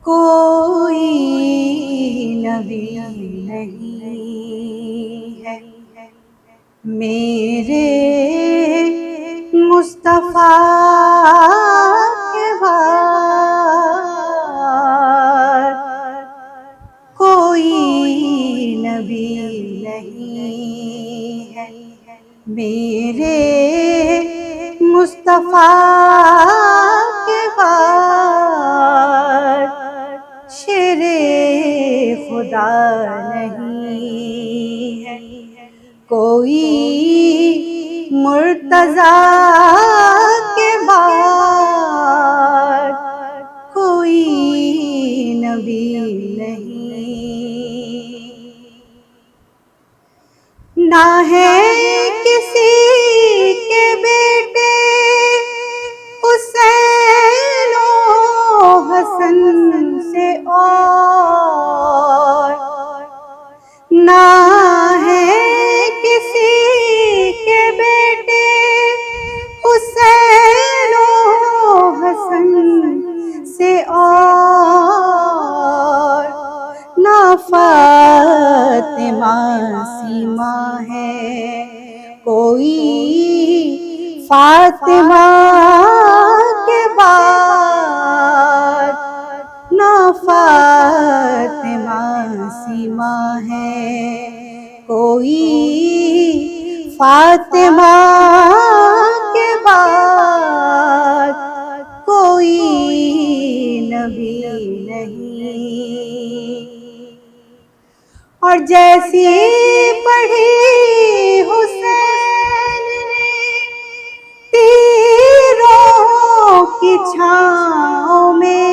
کوئی نبی نہیں ہے میرے مصطفیٰ کے بعد، کوئی نبی نہیں ہے میرے مصطفیٰ کے بعد، شیر خدا نہیں ہے کوئی مرتضیٰ کے بعد، کوئی نبی نہیں، نہ ہے کسی کے بیٹے حسین و حسن سے اور، نہ ہے کسی کے بیٹے حسین و حسن سے اور، نہ فاطمہ سیما ہے کوئی فاطمہ کے بعد، نہ فاطمہ سیما ہے کوئی فاطمہ کے بعد، کوئی نبی نہیں، اور جیسی پڑھی حسین نے تیروں کی چھاؤں میں،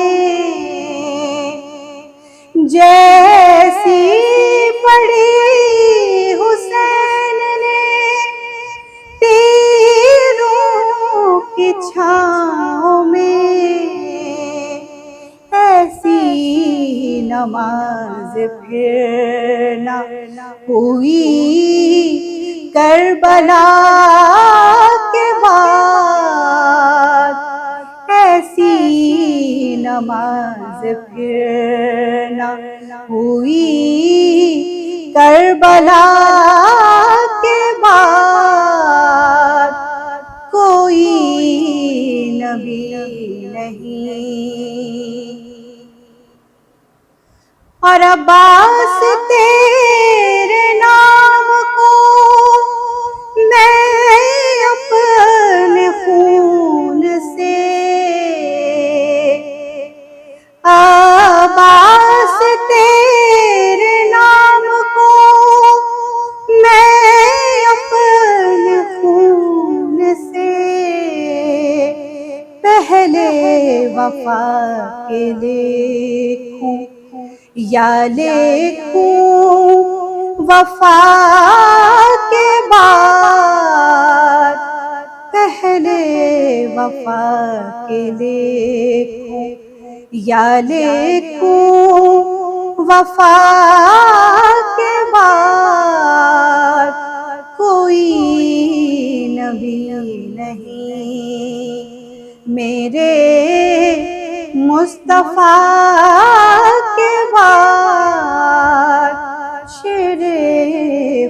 جیسی پڑھی حسین نے تیروں کی چھاؤں میں، ایسی نماز پھر نہ ہوئی کربلا کے بعد، ایسی نماز پھر نہ ہوئی کربلا کے بعد، کوئی نبی نہیں، اور عباس تیرے نام کو میں اپنے خون سے، عباس تیرے نام کو میں اپنے خون سے، پہلے وفا کے لکھوں یا لکھوں وفا کے بعد، پہلے وفا کے لکھوں یا لکھوں وفا کے بعد، کوئی نبی نہیں میرے مصطفیٰ کے بعد، شیر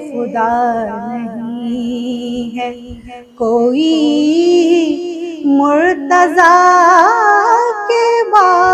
خدا نہیں ہے کوئی مرتضیٰ کے بعد۔